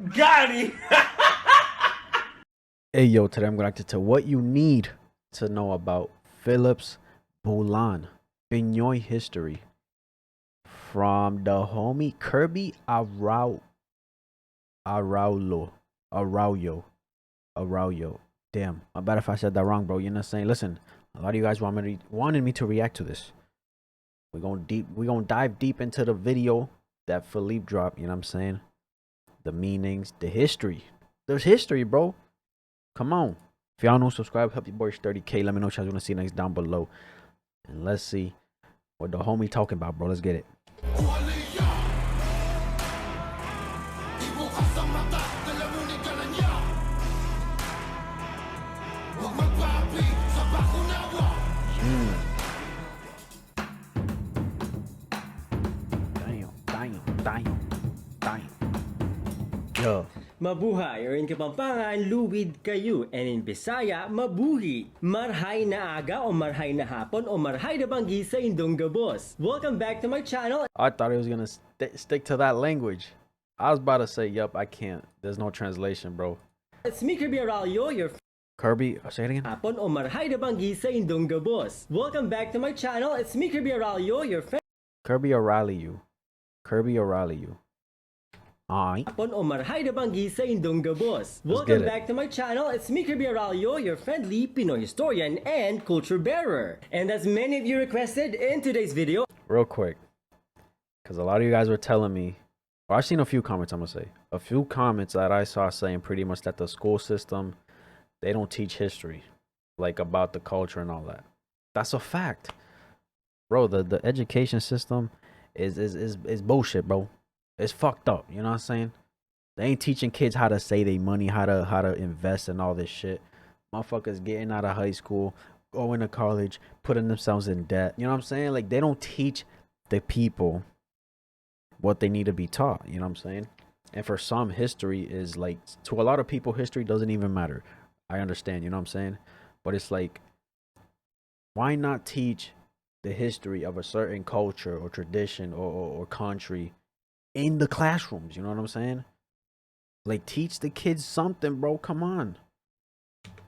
Got him! Hey yo, today I'm going to tell what you need to know about FELIP's Bulan Pinoy history from the homie Kirby Araullo. Damn, I bet if I said that wrong, bro. You know what I'm saying? Listen, a lot of you guys wanted me to react to this. We're gonna dive deep into the video that FELIP dropped. You know what I'm saying? The meanings, the history. There's history, bro. Come on. If y'all don't subscribe, help your boy reach 30K. Let me know what y'all want to see next down below. And let's see what the homie talking about, bro. Let's get it. Damn. Yo. Mabuhay, or in Kapampangan, luwid kayo. And in Bisaya, mabuhi. Marhay na aga o marhay na hapon o marhay na banggi sa indong gabos. Welcome back to my channel. I thought he was going to stick to that language. I was about to say, yup, I can't. There's no translation, bro. It's me, Kirby Araullo, your Kirby, say it again. hapon o marhay na banggi sa indong gabos. Welcome back to my channel. It's me, Kirby Araullo, your friend. Kirby Araullo. Alright. Hapon o marhay na banggi sa indong gabos. Welcome back to my channel. It's me, Kirby Araullo, your friendly Pinoy historian and culture bearer. And as many of you requested in today's video, Real quick, because a lot of you guys were telling me, well, I've seen a few comments, I'm going to say. A few comments that I saw saying pretty much that the school system, they don't teach history, like about the culture and all that. That's a fact. Bro, the education system is bullshit, bro. It's fucked up, you know what I'm saying? They ain't teaching kids how to save their money, how to invest and all this shit. Motherfuckers getting out of high school, going to college, putting themselves in debt. You know what I'm saying? Like, they don't teach the people what they need to be taught, you know what I'm saying? And for some, history is like, to a lot of people, history doesn't even matter. I understand, you know what I'm saying? But it's like, why not teach the history of a certain culture or tradition or country in the classrooms? You know what I'm saying? Like, teach the kids something, bro. Come on.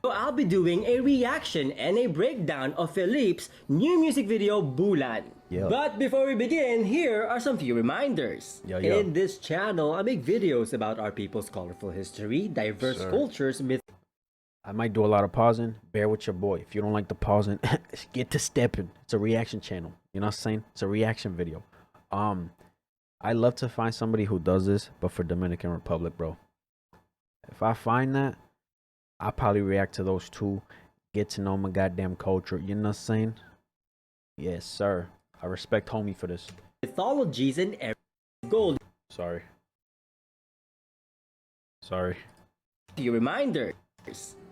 I'll be doing a reaction and a breakdown of FELIP's new music video, Bulan. Yeah. But before we begin, here are some few reminders. Yeah. In this channel, I make videos about our people's colorful history, diverse cultures, I might do a lot of pausing. Bear with your boy. If you don't like the pausing, get to stepping. It's a reaction channel. You know what I'm saying? It's a reaction video. I love to find somebody who does this, but for Dominican Republic, bro. If I find that, I'll probably react to those two. Get to know my goddamn culture. You know what I'm saying? Yes, sir. I respect homie for this. mythologies and gold. Sorry. Few reminders.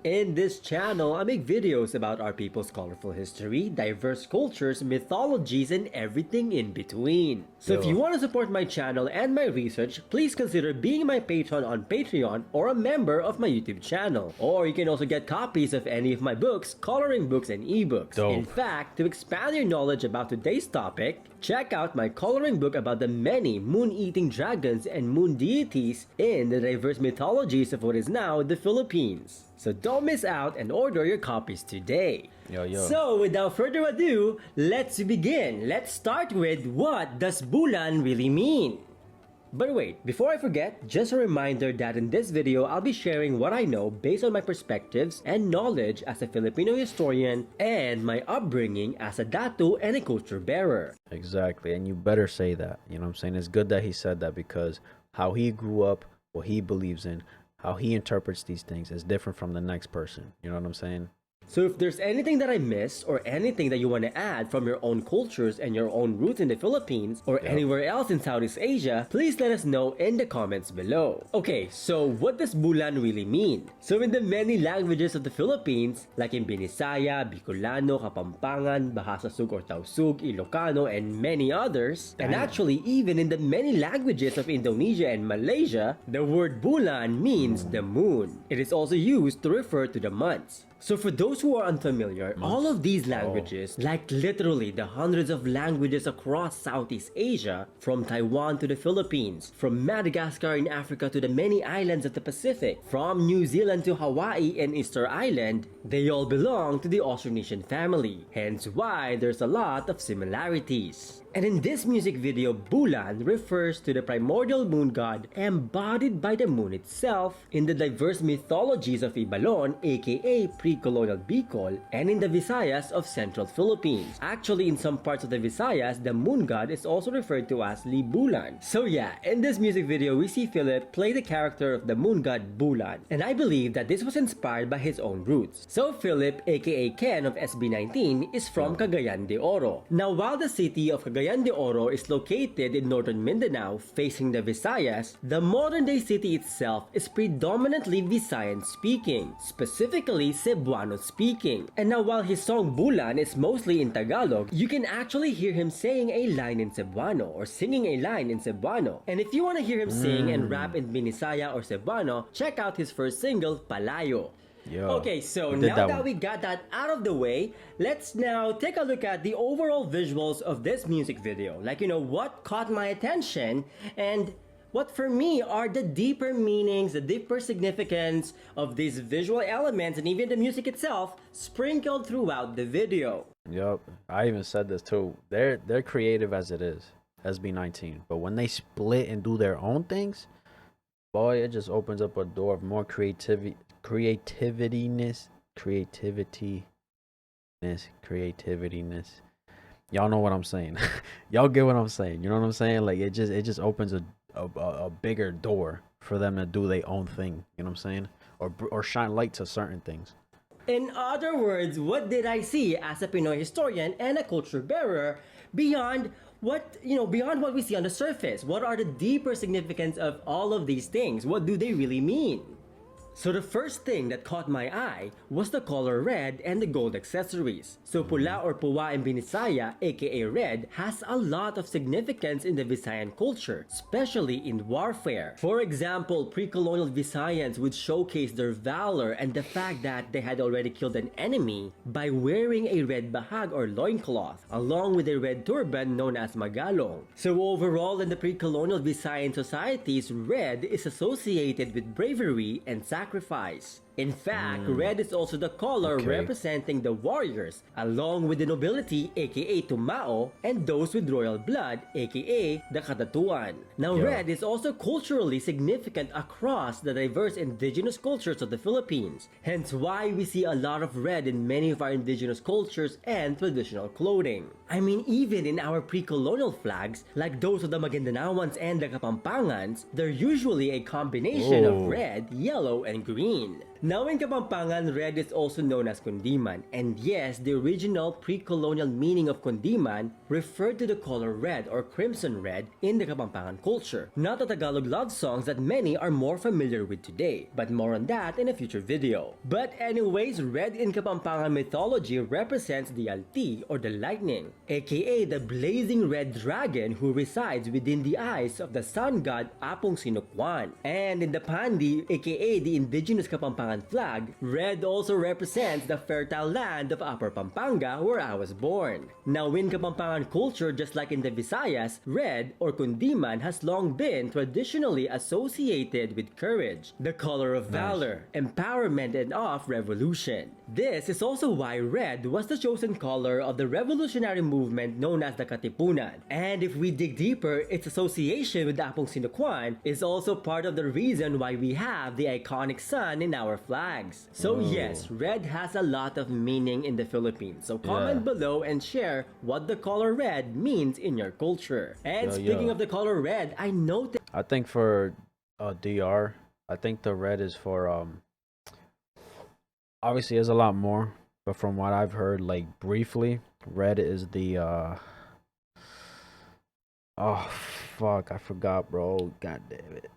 In this channel, I make videos about our people's colorful history, diverse cultures, mythologies, and everything in between. So if you want to support my channel and my research, please consider being my patron on Patreon or a member of my YouTube channel. Or you can also get copies of any of my books, coloring books, and ebooks. In fact, to expand your knowledge about today's topic, check out my coloring book about the many moon-eating dragons and moon deities in the diverse mythologies of what is now the Philippines. So don't miss out and order your copies today. So without further ado, let's begin. Let's start with, what does Bulan really mean? But wait, before I forget, just a reminder that in this video, I'll be sharing what I know based on my perspectives and knowledge as a Filipino historian and my upbringing as a datu and a culture bearer. Exactly, and you better say that. You know what I'm saying? It's good that he said that, because how he grew up, what he believes in, how he interprets these things is different from the next person. You know what I'm saying? So if there's anything that I missed or anything that you want to add from your own cultures and your own roots in the Philippines or anywhere else in Southeast Asia, please let us know in the comments below. Okay, so what does Bulan really mean? So in the many languages of the Philippines, like in Binisaya, Bicolano, Kapampangan, Bahasa-Sug or Tausug, Ilocano, and many others, and actually even in the many languages of Indonesia and Malaysia, the word Bulan means the moon. It is also used to refer to the months. So for those those who are unfamiliar, all of these Oh. languages, like literally the hundreds of languages across Southeast Asia, from Taiwan to the Philippines, from Madagascar in Africa to the many islands of the Pacific, from New Zealand to Hawaii and Easter Island, they all belong to the Austronesian family, hence why there's a lot of similarities. And in this music video, Bulan refers to the primordial moon god embodied by the moon itself in the diverse mythologies of Ibalon, aka pre-colonial Bicol, and in the Visayas of Central Philippines. Actually, in some parts of the Visayas, the moon god is also referred to as Libulan. So yeah, in this music video, we see Philip play the character of the moon god Bulan, and I believe that this was inspired by his own roots. So Philip, aka Ken of SB19, is from Cagayan de Oro. Now, while the city of Cagayan de Oro is located in northern Mindanao facing the Visayas, the modern-day city itself is predominantly Visayan-speaking, specifically Cebuano-speaking. And now while his song Bulan is mostly in Tagalog, you can actually hear him saying a line in Cebuano or singing a line in Cebuano. And if you want to hear him sing and rap in Binisaya or Cebuano, check out his first single, Palayo. Yo, Okay, so we did now that that one. we got that out of the way, let's now take a look at the overall visuals of this music video. Like, what caught my attention and what for me are the deeper meanings, the deeper significance of these visual elements and even the music itself sprinkled throughout the video. Yup, I even said this too. They're creative as it is, SB19, but when they split and do their own things, boy, it just opens up a door of more creativityness. Y'all know what I'm saying. Y'all get what I'm saying. You know what I'm saying? Like it just opens a bigger door for them to do their own thing. You know what I'm saying? Or shine light to certain things. In other words, what did I see as a Pinoy historian and a culture bearer beyond beyond what we see on the surface? What are the deeper significance of all of these things? What do they really mean? So the first thing that caught my eye was the color red and the gold accessories. So pula or puwa in Binisaya, aka red, has a lot of significance in the Visayan culture, especially in warfare. For example, pre-colonial Visayans would showcase their valor and the fact that they had already killed an enemy by wearing a red bahag or loincloth, along with a red turban known as magalong. So overall in the pre-colonial Visayan societies, red is associated with bravery and sacrifice. In fact, red is also the color representing the warriors, along with the nobility, aka Tumao, and those with royal blood, aka the Katatuan. Now, red is also culturally significant across the diverse indigenous cultures of the Philippines, hence why we see a lot of red in many of our indigenous cultures and traditional clothing. I mean, even in our pre-colonial flags, like those of the Magindanaoans and the Kapampangans, they're usually a combination of red, yellow, and green. Now in Kapampangan, red is also known as kundiman, and yes, the original pre-colonial meaning of kundiman referred to the color red or crimson red in the Kapampangan culture, not the Tagalog love songs that many are more familiar with today, but more on that in a future video. But anyways, red in Kapampangan mythology represents the Alti or the lightning, aka the blazing red dragon who resides within the eyes of the sun god Apong Sinukwan. And in the Pandi, aka the indigenous Kapampangan flag, red also represents the fertile land of Upper Pampanga where I was born. Now in Kapampangan culture, just like in the Visayas, red or kundiman has long been traditionally associated with courage, the color of valor, empowerment, and of revolution. This is also why red was the chosen color of the revolutionary movement known as the Katipunan. And if we dig deeper, its association with the Apong Sinukwan is also part of the reason why we have the iconic sun in our flags. So yes, red has a lot of meaning in the Philippines. So comment below and share what the color red means in your culture. And speaking of the color red, I noticed I think for DR, I think the red is for obviously there's a lot more, but from what I've heard, like briefly, red is the oh fuck, I forgot, bro. God damn it.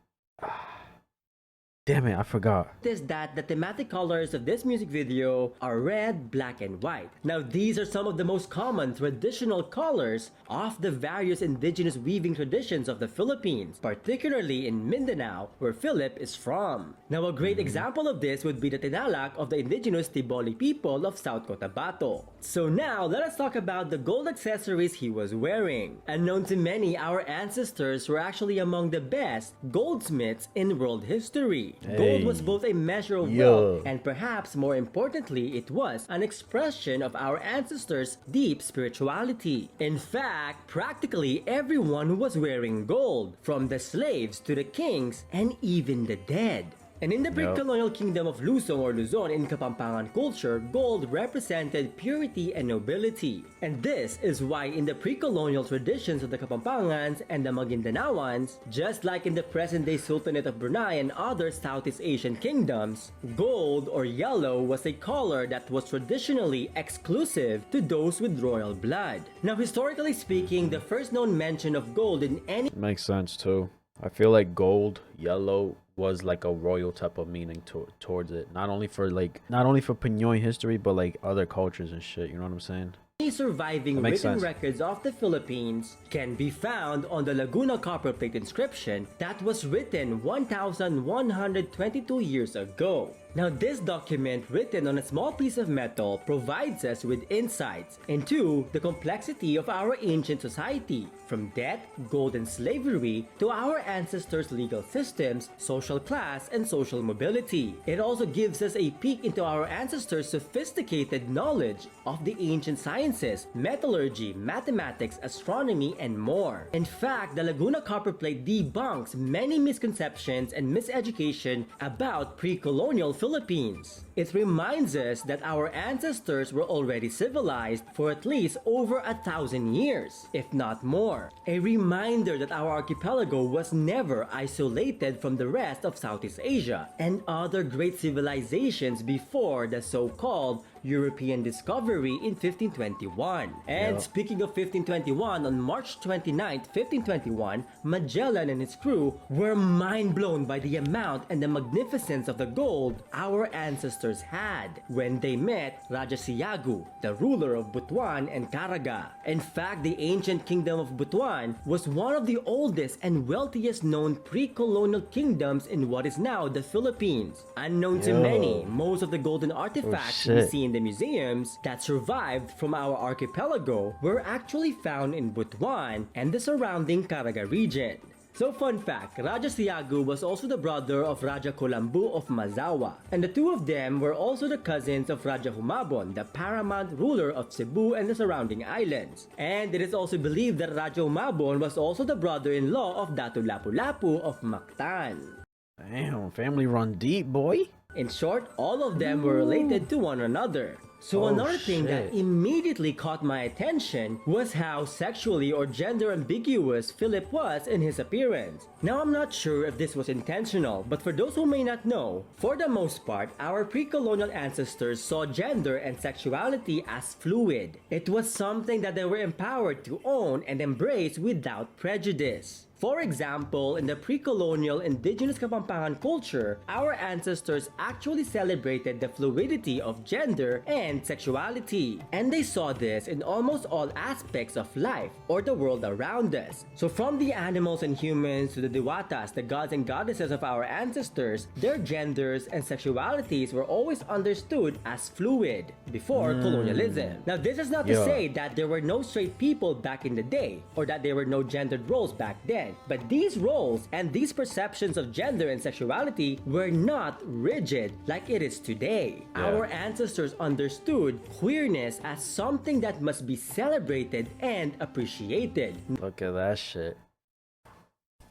Damn it, I forgot. Is that the thematic colors of this music video are red, black, and white. Now these are some of the most common traditional colors of the various indigenous weaving traditions of the Philippines, particularly in Mindanao, where Philip is from. Now a great example of this would be the tinalak of the indigenous Tiboli people of South Cotabato. So now let us talk about the gold accessories he was wearing. Unknown to many, our ancestors were actually among the best goldsmiths in world history. Gold was both a measure of wealth and perhaps more importantly, it was an expression of our ancestors' deep spirituality. In fact, practically everyone was wearing gold, from the slaves to the kings and even the dead. And in the pre-colonial kingdom of Luzon or Luzon in Kapampangan culture, gold represented purity and nobility. And this is why in the pre-colonial traditions of the Kapampangans and the Magindanaoans, just like in the present-day Sultanate of Brunei and other Southeast Asian kingdoms, gold or yellow was a color that was traditionally exclusive to those with royal blood. Now, historically speaking, the first known mention of gold in any Makes sense too. I feel like gold, yellow was like a royal type of meaning towards it. Not only for Pinoy history, but like other cultures and shit. You know what I'm saying? surviving written records of the Philippines can be found on the Laguna copper plate inscription that was written 1,122 years ago. Now, this document, written on a small piece of metal, provides us with insights into the complexity of our ancient society, from debt, gold, and slavery to our ancestors' legal systems, social class, and social mobility. It also gives us a peek into our ancestors' sophisticated knowledge of the ancient sciences, metallurgy, mathematics, astronomy, and more. In fact, the Laguna copper plate debunks many misconceptions and miseducation about pre-colonial Philippines. It reminds us that our ancestors were already civilized for at least over 1,000 years, if not more. A reminder that our archipelago was never isolated from the rest of Southeast Asia and other great civilizations before the so-called European discovery in 1521. And speaking of 1521, on March 29, 1521, Magellan and his crew were mind-blown by the amount and the magnificence of the gold our ancestors had when they met Raja Siagu, the ruler of Butuan and Caraga. In fact, the ancient kingdom of Butuan was one of the oldest and wealthiest known pre-colonial kingdoms in what is now the Philippines. Unknown to many, most of the golden artifacts we see in the museums that survived from our archipelago were actually found in Butuan and the surrounding Caraga region. So fun fact, Raja Siagu was also the brother of Raja Colambu of Mazawa, and the two of them were also the cousins of Raja Humabon, the paramount ruler of Cebu and the surrounding islands. And it is also believed that Raja Humabon was also the brother-in-law of Datu Lapu-Lapu of Mactan. Damn, family run deep, boy. In short, all of them were related to one another. So another thing that immediately caught my attention was how sexually or gender ambiguous Philip was in his appearance. Now, I'm not sure if this was intentional, but for those who may not know, for the most part, our pre-colonial ancestors saw gender and sexuality as fluid. It was something that they were empowered to own and embrace without prejudice. For example, in the pre-colonial indigenous Kapampangan culture, our ancestors actually celebrated the fluidity of gender and sexuality. And they saw this in almost all aspects of life or the world around us. So from the animals and humans to the Diwatas, the gods and goddesses of our ancestors, their genders and sexualities were always understood as fluid before colonialism. Now, this is not to say that there were no straight people back in the day or that there were no gendered roles back then. But these roles and these perceptions of gender and sexuality were not rigid like it is today. Our ancestors understood queerness as something that must be celebrated and appreciated. Look at that shit.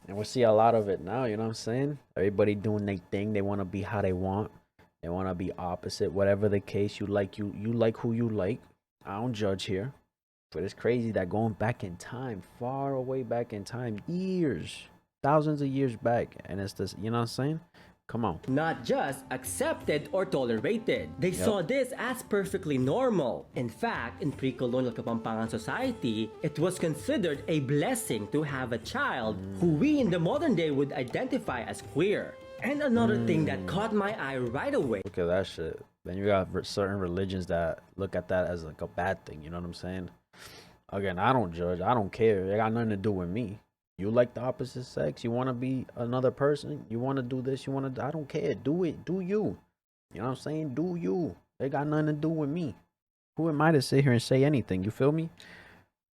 And we see a lot of it now, you know what I'm saying? Everybody doing their thing. They want to be how they want. They want to be opposite. Whatever the case, you like who you like. I don't judge here. But it's crazy that going back in time, far away back in time, years, thousands of years back, and it's this, you know what I'm saying? Come on. Not just accepted or tolerated. They saw this as perfectly normal. In fact, in pre-colonial Kapampangan society, it was considered a blessing to have a child who we in the modern day would identify as queer. And another thing that caught my eye right away. Look at that shit. Then you got certain religions that look at that as like a bad thing. You know what I'm saying? Again, I don't judge. I don't care. It got nothing to do with me. You like the opposite sex. You want to be another person. You want to do this. You want to. I don't care. Do it. Do you. You know what I'm saying? Do you. They got nothing to do with me. Who am I to sit here and say anything? You feel me?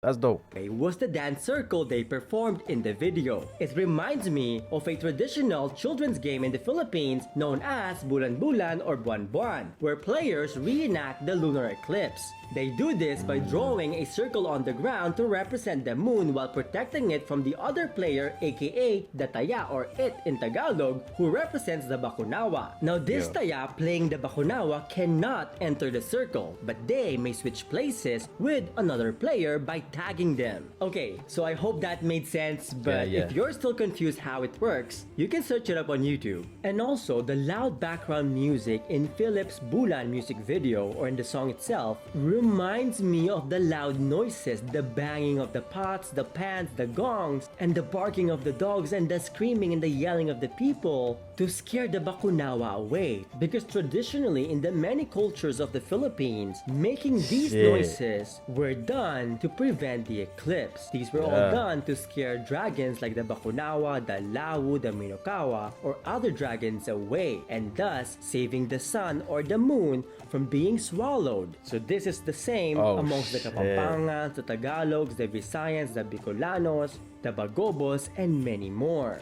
That's dope. Was the dance circle they performed in the video. It reminds me of a traditional children's game in the Philippines known as Bulan or Buwan Buwan, where players reenact the lunar eclipse. They do this by drawing a circle on the ground to represent the moon while protecting it from the other player, aka the Taya or it in Tagalog, who represents the Bakunawa. Now this Taya playing the Bakunawa cannot enter the circle, but they may switch places with another player by tagging them. Okay, so I hope that made sense, but if you're still confused how it works, you can search it up on YouTube. And also, the loud background music in FELIP's Bulan music video or in the song itself reminds me of the loud noises, the banging of the pots, the pans, the gongs, and the barking of the dogs and the screaming and the yelling of the people to scare the Bakunawa away. Because traditionally in the many cultures of the Philippines, making these noises were done to prevent the eclipse. These were all done to scare dragons like the Bakunawa, the Lawu, the Minokawa, or other dragons away, and thus saving the sun or the moon from being swallowed. So this is the same amongst the Kapampangans, the Tagalogs, the Visayans, the Bicolanos, the Bagobos, and many more.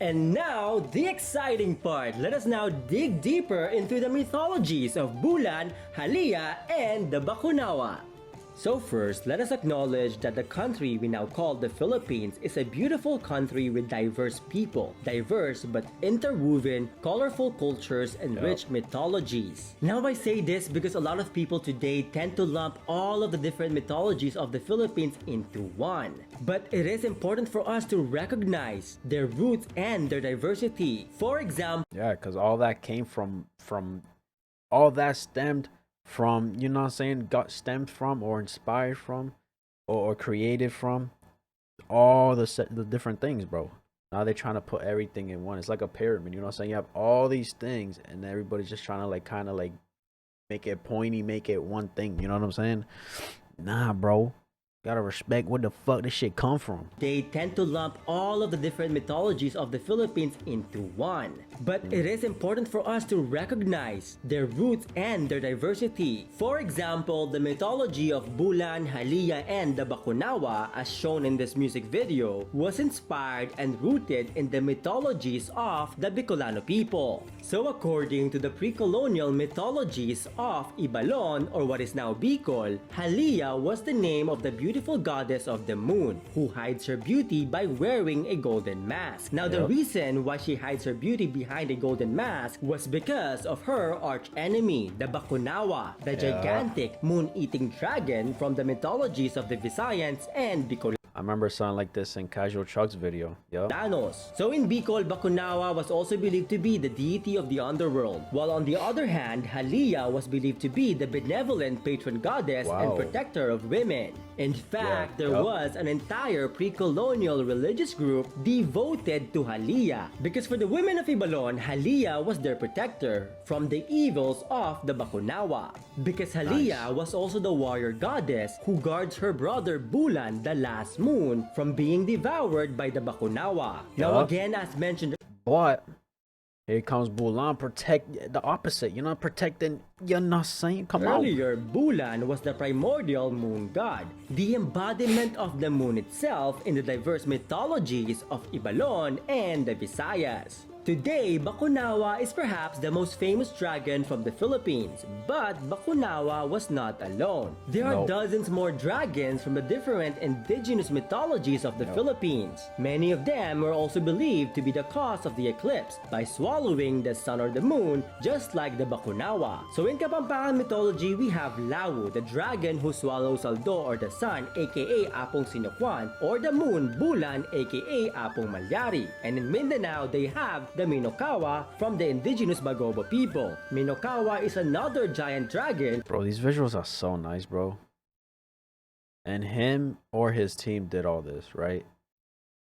And now, the exciting part. Let us now dig deeper into the mythologies of Bulan, Halia, and the Bakunawa. So first, let us acknowledge that the country we now call the Philippines is a beautiful country with diverse people, diverse but interwoven, colorful cultures, and rich mythologies. Now I say this because a lot of people today tend to lump all of the different mythologies of the Philippines into one. But it is important for us to recognize their roots and their diversity. For example, because all that came from all that stemmed from, you know what I'm saying, got stemmed from or inspired from or created from all the different things, bro. Now they're trying to put everything in one. It's like a pyramid, you know what I'm saying? You have all these things and everybody's just trying to like kind of like make it pointy, make it one thing, you know what I'm saying? Nah, bro. Gotta respect where the fuck this shit come from. They tend to lump all of the different mythologies of the Philippines into one. But it is important for us to recognize their roots and their diversity. For example, the mythology of Bulan, Halia, and the Bakunawa, as shown in this music video, was inspired and rooted in the mythologies of the Bicolano people. So according to the pre-colonial mythologies of Ibalon, or what is now Bicol, Halia was the name of the beautiful goddess of the moon, who hides her beauty by wearing a golden mask. Now the reason why she hides her beauty behind a golden mask was because of her arch enemy, the Bakunawa, the gigantic moon-eating dragon from the mythologies of the Visayans and Bicol. I remember something like this in Casual Chuck's video. Thanos. So in Bicol, Bakunawa was also believed to be the deity of the underworld, while on the other hand, Halia was believed to be the benevolent patron goddess and protector of women. In fact, there was an entire pre-colonial religious group devoted to Halia, because for the women of Ibalon, Halia was their protector from the evils of the Bakunawa. Because Halia was also the warrior goddess who guards her brother Bulan, the last moon, from being devoured by the Bakunawa. Now again, as mentioned, but here comes Bulan, protect the opposite, you know, protecting, you're not saying, come on. Earlier, Bulan was the primordial moon god, the embodiment of the moon itself in the diverse mythologies of Ibalon and the Visayas. Today, Bakunawa is perhaps the most famous dragon from the Philippines, but Bakunawa was not alone. There are dozens more dragons from the different indigenous mythologies of the Philippines. Many of them were also believed to be the cause of the eclipse by swallowing the sun or the moon, just like the Bakunawa. So in Kapampangan mythology, we have Lawu, the dragon who swallows Aldo or the sun, aka Apong Sinokwan, or the moon, Bulan, aka Apong Malyari. And in Mindanao, they have the Minokawa from the indigenous Bagobo people. Minokawa is another giant dragon. Bro, these visuals are so nice, bro. And him or his team did all this, right?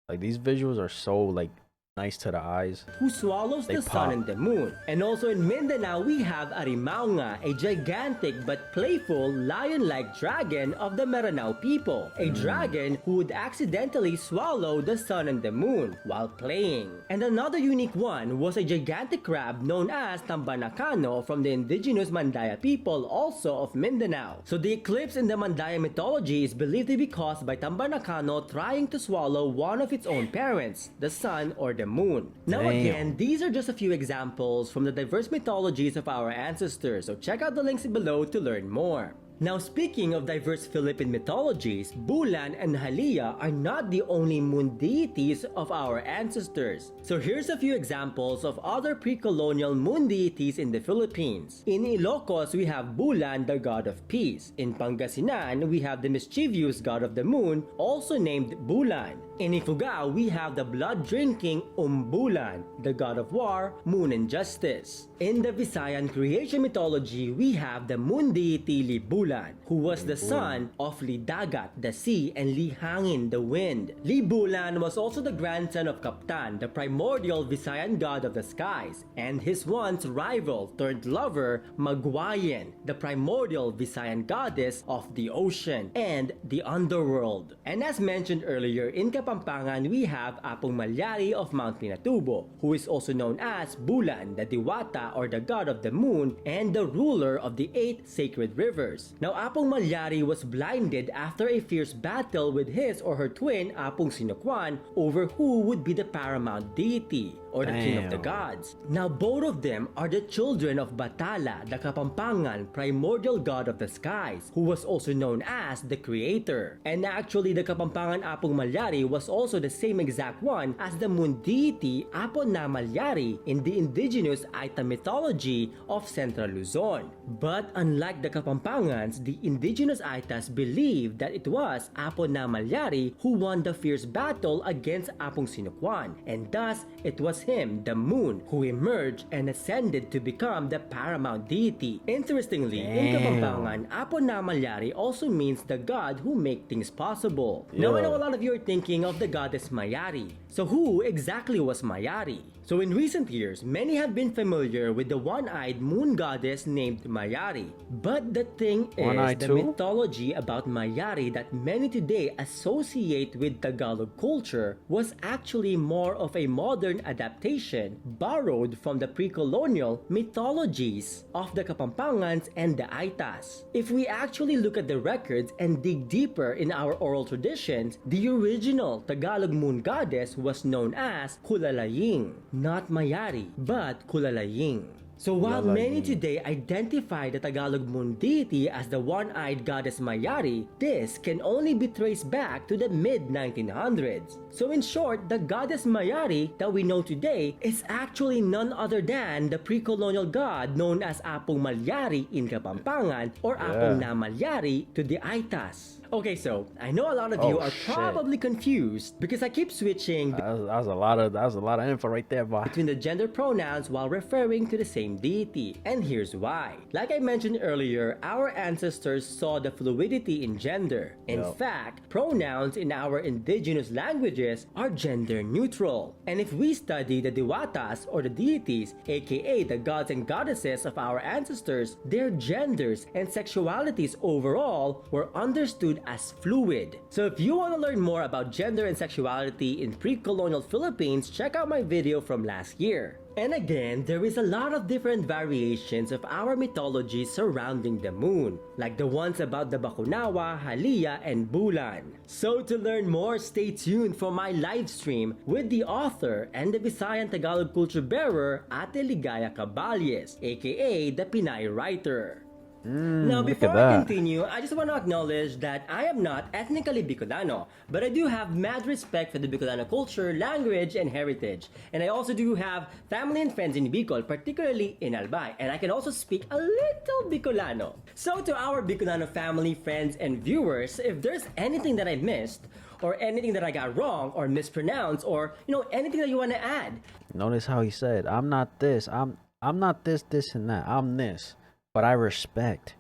Like, these visuals are so, like, Nice to the eyes. who swallows They the sun pop. and the moon. And also in Mindanao, we have Arimaunga, a gigantic but playful lion-like dragon of the Maranao people. A dragon who would accidentally swallow the sun and the moon while playing. And another unique one was a gigantic crab known as Tambanacano from the indigenous Mandaya people also of Mindanao. So the eclipse in the Mandaya mythology is believed to be caused by Tambanacano trying to swallow one of its own parents, the sun or the moon. Now Damn. again, these are just a few examples from the diverse mythologies of our ancestors, so check out the links below to learn more. Now speaking of diverse Philippine mythologies, Bulan and Halia are not the only moon deities of our ancestors. So here's a few examples of other pre-colonial moon deities in the Philippines. In Ilocos, we have Bulan, the god of peace. In Pangasinan, we have the mischievous god of the moon, also named Bulan. In Ifugao, we have the blood-drinking Umbulan, the god of war, moon and justice. In the Visayan creation mythology, we have the moon deity Libulan, who was the son of Lidagat, the sea, and Lihangin, the wind. Libulan was also the grandson of Kaptan, the primordial Visayan god of the skies, and his once rival turned lover, Magwayan, the primordial Visayan goddess of the ocean and the underworld. And as mentioned earlier, in Kapampangan, we have Apong Malyari of Mount Pinatubo, who is also known as Bulan, the Diwata or the god of the moon and the ruler of the 8 sacred rivers. Now, Apong Malyari was blinded after a fierce battle with his or her twin Apong Sinukwan over who would be the paramount deity or the king of the gods. Now, both of them are the children of Batala, the Kapampangan primordial god of the skies, who was also known as the creator. And actually, the Kapampangan Apong Malyari was also the same exact one as the moon deity Apon na Malyari in the indigenous Aita mythology of Central Luzon. But unlike the Kapampangans, the indigenous Aitas believed that it was Apon na Malyari who won the fierce battle against Apong Sinukwan, and thus it was him, the moon, who emerged and ascended to become the paramount deity. Interestingly, in Kapampangan, Apon na Malyari also means the god who makes things possible. Now, I know a lot of you are thinking of the goddess Mayari. So who exactly was Mayari? So in recent years, many have been familiar with the one-eyed moon goddess named Mayari. But the thing is, the mythology about Mayari that many today associate with Tagalog culture was actually more of a modern adaptation borrowed from the pre-colonial mythologies of the Kapampangans and the Aitas. If we actually look at the records and dig deeper in our oral traditions, the original Tagalog moon goddess was known as Kulalaying. Not Mayari, but Kulalaying. So while many today identify the Tagalog moon deity as the one-eyed goddess Mayari, this can only be traced back to the mid-1900s. So in short, the goddess Mayari that we know today is actually none other than the pre-colonial god known as Apong Malyari in Kapampangan or Apong na Malyari to the Aitas. Okay, so I know a lot of you are probably confused because I keep switching that was a lot of info right there, boy. between the gender pronouns while referring to the same deity. And here's why. Like I mentioned earlier, our ancestors saw the fluidity in gender. In fact, pronouns in our indigenous languages are gender neutral. And if we study the Diwatas or the deities, aka the gods and goddesses of our ancestors, their genders and sexualities overall were understood as fluid. So if you want to learn more about gender and sexuality in pre-colonial Philippines, check out my video from last year. And again, there is a lot of different variations of our mythology surrounding the moon, like the ones about the Bakunawa, Halia, and Bulan. So to learn more, stay tuned for my live stream with the author and the Visayan Tagalog culture bearer, Ate Ligaya Caballes, aka the Pinoy writer. Now, before I continue, I just want to acknowledge that I am not ethnically Bicolano, but I do have mad respect for the Bicolano culture, language, and heritage. And I also do have family and friends in Bicol, particularly in Albay, and I can also speak a little Bicolano. So to our Bicolano family, friends, and viewers, if there's anything that I missed, or anything that I got wrong, or mispronounced, or, anything that you want to add. Notice how he said, I'm not this, I'm not this, this, and that, I'm this. But I respect.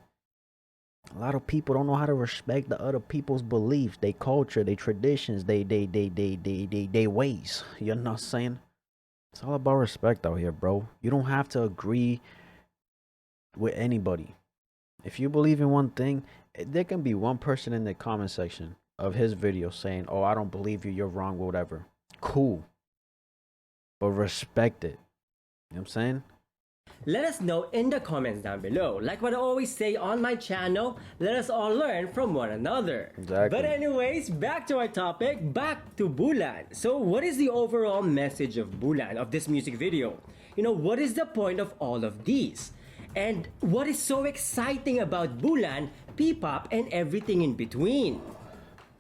A lot of people don't know how to respect the other people's beliefs, their culture, their traditions, they ways. You know what I'm saying? It's all about respect out here, bro. You don't have to agree with anybody. If you believe in one thing, there can be one person in the comment section of his video saying, "Oh, I don't believe you, you're wrong, whatever." Cool. But respect it. You know what I'm saying? Let us know in the comments down below. Like what I always say on my channel, let us all learn from one another. Exactly. But anyways, back to our topic, back to Bulan. So what is the overall message of Bulan, of this music video? You know, what is the point of all of these? And what is so exciting about Bulan, P-pop, and everything in between?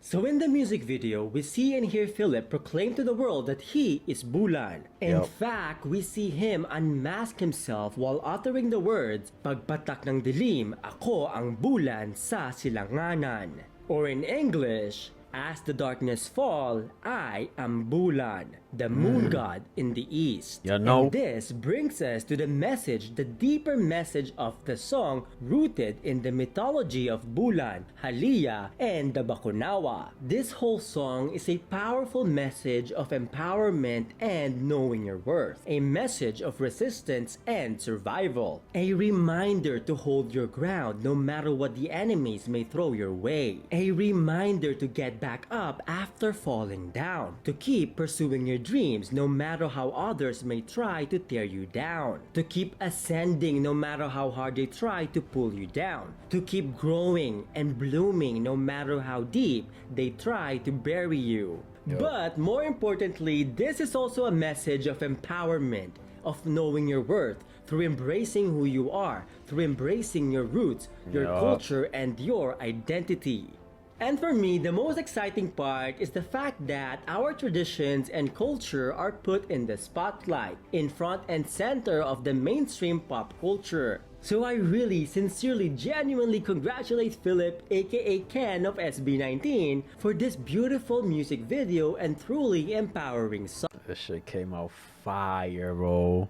So in the music video, we see and hear FELIP proclaim to the world that he is Bulan. In fact, we see him unmask himself while uttering the words, "Pagpatak ng dilim, ako ang bulan sa silanganan." Or in English, "As the darkness fall, I am Bulan, the moon god in the east." You know. And this brings us to the message, the deeper message of the song rooted in the mythology of Bulan, Halia, and the Bakunawa. This whole song is a powerful message of empowerment and knowing your worth. A message of resistance and survival. A reminder to hold your ground no matter what the enemies may throw your way. A reminder to get back up after falling down. To keep pursuing your dreams no matter how others may try to tear you down. To keep ascending no matter how hard they try to pull you down. To keep growing and blooming no matter how deep they try to bury you. But more importantly, this is also a message of empowerment, of knowing your worth, through embracing who you are, through embracing your roots, your culture, and your identity. And for me, the most exciting part is the fact that our traditions and culture are put in the spotlight, in front and center of the mainstream pop culture. So I really, sincerely, genuinely congratulate FELIP, aka Ken of SB19, for this beautiful music video and truly empowering song. This shit came out fire, bro.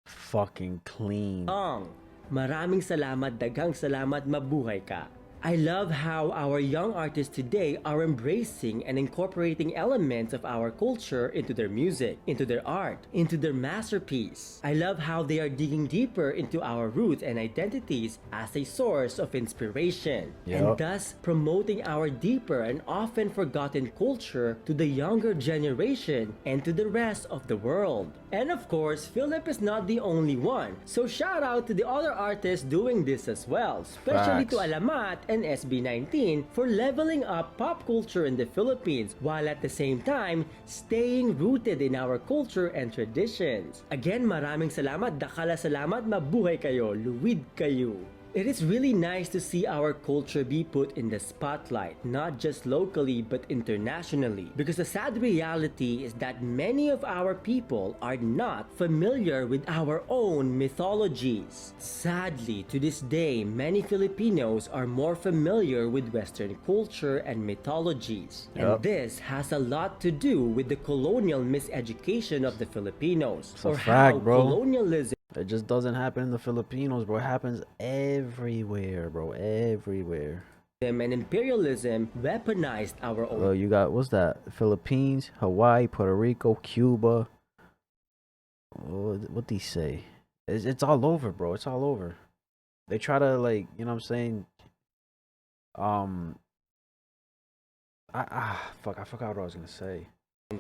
Fucking clean. Maraming salamat, daghang salamat, mabuhay ka. I love how our young artists today are embracing and incorporating elements of our culture into their music, into their art, into their masterpiece. I love how they are digging deeper into our roots and identities as a source of inspiration, and thus promoting our deeper and often forgotten culture to the younger generation and to the rest of the world. And of course, FELIP is not the only one, so shout out to the other artists doing this as well, especially to Alamat and SB19 for leveling up pop culture in the Philippines while at the same time staying rooted in our culture and traditions. Again, maraming salamat, dakala salamat, mabuhay kayo, luwid kayo. It is really nice to see our culture be put in the spotlight, not just locally but internationally. Because the sad reality is that many of our people are not familiar with our own mythologies. Sadly, to this day, many Filipinos are more familiar with Western culture and mythologies. And this has a lot to do with the colonial miseducation of the Filipinos. It's a fact, bro. Colonialism it just doesn't happen in the Filipinos, bro. It happens everywhere, bro. Everywhere. and imperialism weaponized our own. You got, what's that? Philippines, Hawaii, Puerto Rico, Cuba. What they say? It's all over, bro. It's all over. They try to, like, you know what I'm saying? Fuck, I forgot what I was gonna say.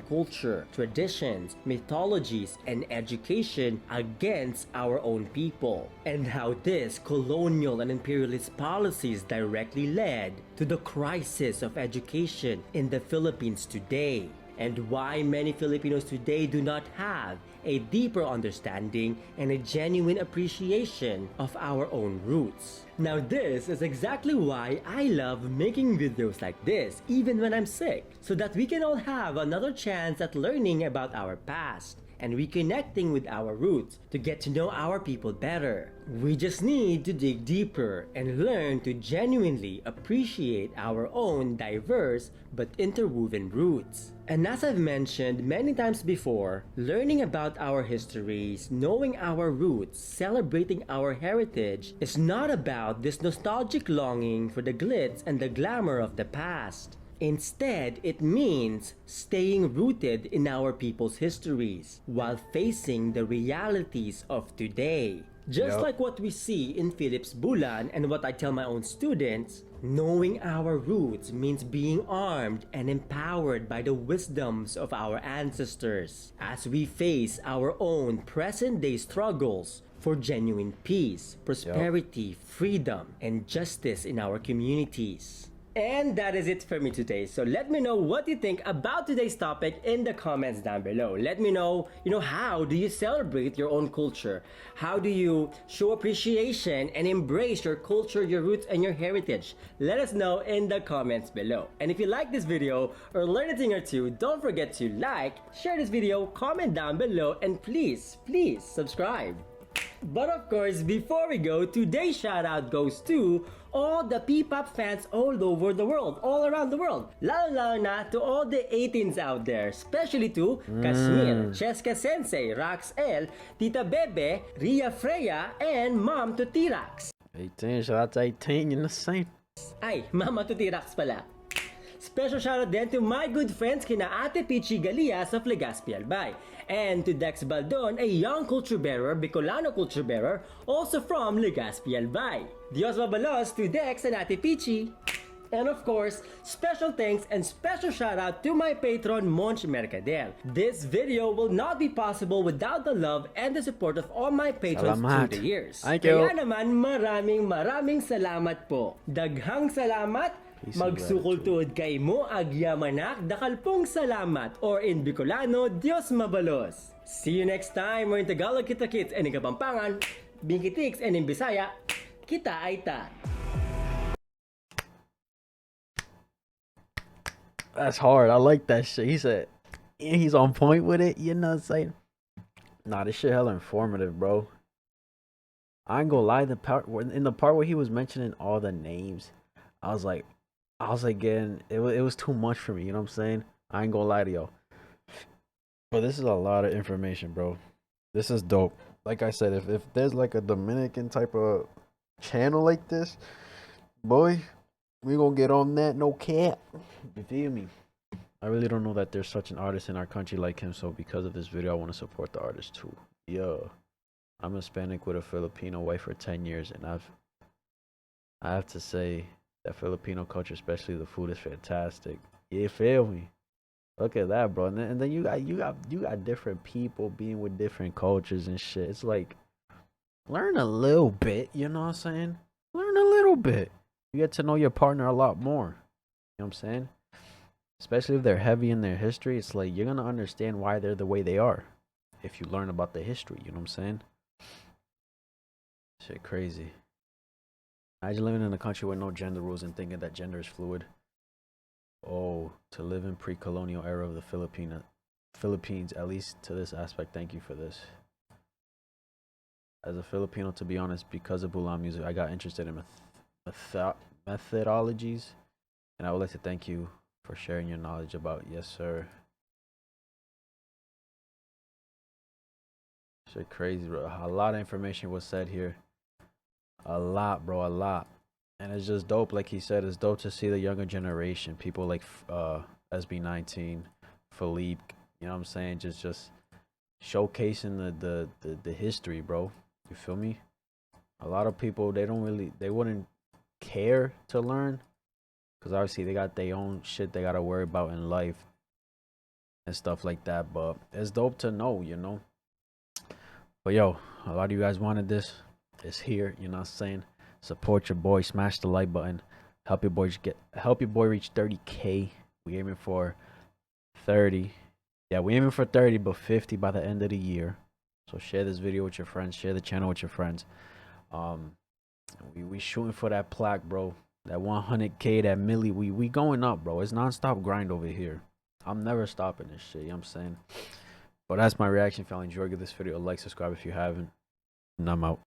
Culture, traditions, mythologies, and education against our own people, and how this colonial and imperialist policies directly led to the crisis of education in the Philippines today, and why many Filipinos today do not have a deeper understanding and a genuine appreciation of our own roots. Now this is exactly why I love making videos like this, even when I'm sick, so that we can all have another chance at learning about our past and reconnecting with our roots to get to know our people better. We just need to dig deeper and learn to genuinely appreciate our own diverse but interwoven roots. And as I've mentioned many times before, learning about our histories, knowing our roots, celebrating our heritage is not about this nostalgic longing for the glitz and the glamour of the past. Instead, it means staying rooted in our people's histories while facing the realities of today. Just Yup. like what we see in FELIP's Bulan and what I tell my own students, knowing our roots means being armed and empowered by the wisdoms of our ancestors as we face our own present-day struggles for genuine peace, prosperity, freedom, and justice in our communities. And that is it for me today. So let me know what you think about today's topic in the comments down below. Let me know, how do you celebrate your own culture? How do you show appreciation and embrace your culture, your roots, and your heritage? Let us know in the comments below. And if you like this video or learn a thing or two, don't forget to like, share this video, comment down below, and please subscribe. But of course, before we go, today's shoutout goes to all the P-pop fans all over the world, all around the world. Lalo na to all the 18s out there, especially to Kashmir, Cheska Sensei, Rax L, Tita Bebe, Ria Freya, and Mom to T-Rax. 18, shout out to 18, you're the same. Ay, Mama to T-Rax pala. Special shoutout din to my good friends kina Ate Pichi Galias of Legazpi Albay, and to Dex Baldon, a young culture bearer, Bicolano culture bearer, also from Legazpi Albay. Dios mabalos to Dex and Ate Pichi. And of course, special thanks and special shoutout to my patron Monch Mercader. This video will not be possible without the love and the support of all my patrons Salamat. through the years. Thank you. Kaya naman maraming salamat po. Daghang salamat. Peace and Magsukol tuod kay mo agyamanak dakalpong salamat, or in Bicolano, Dios mabalos. See you next time, or in Tagalog kita kits and in Kapampangan, Bingkitiks, and in Bisaya, kita aita. That's hard. I like that shit. He said, and he's on point with it. You know what I'm saying? Nah, this shit hella informative, bro. I ain't gonna lie. In the part where he was mentioning all the names, I was like, getting it was too much for me. You know what I'm saying? I ain't gonna lie to y'all. But this is a lot of information, bro. This is dope. Like I said, if there's like a Dominican type of channel like this, boy, we gonna get on that, no cap. You feel me? I really don't know that there's such an artist in our country like him, so because of this video, I want to support the artist too. Yo, I'm Hispanic with a Filipino wife for 10 years, and I have to say that Filipino culture, especially the food, is fantastic. You feel me? Look at that, bro. And then you got different people being with different cultures and shit. It's like, learn a little bit, you know what I'm saying? Learn a little bit. You get to know your partner a lot more. You know what I'm saying? Especially if they're heavy in their history, it's like you're gonna understand why they're the way they are if you learn about the history, you know what I'm saying? Shit crazy. Imagine living in a country with no gender rules and thinking that gender is fluid. Oh, to live in pre-colonial era of the Philippines, at least to this aspect, thank you for this. As a Filipino, to be honest, because of Bulan music, I got interested in methodologies, and I would like to thank you for sharing your knowledge about. Yes, sir. Shit crazy, bro. A lot of information was said here. A lot, bro, a lot. And it's just dope, like he said, it's dope to see the younger generation, people like SB19, FELIP, you know what I'm saying, just showcasing the history, bro. You feel me? A lot of people, they wouldn't care to learn, because obviously they got their own shit they gotta worry about in life and stuff like that. But it's dope to know, you know. But yo, a lot of you guys wanted this. It's here, you know what I'm saying? Support your boy, smash the like button, help your boy reach 30K. We aiming for 30. Yeah, we aiming for 30, but 50 by the end of the year. So share this video with your friends, share the channel with your friends. We shooting for that plaque, bro. That 100K, that milli, we going up, bro. It's non-stop grind over here. I'm never stopping this shit, you know what I'm saying? But that's my reaction. If y'all enjoyed, give this video a like, subscribe if you haven't, and I'm out.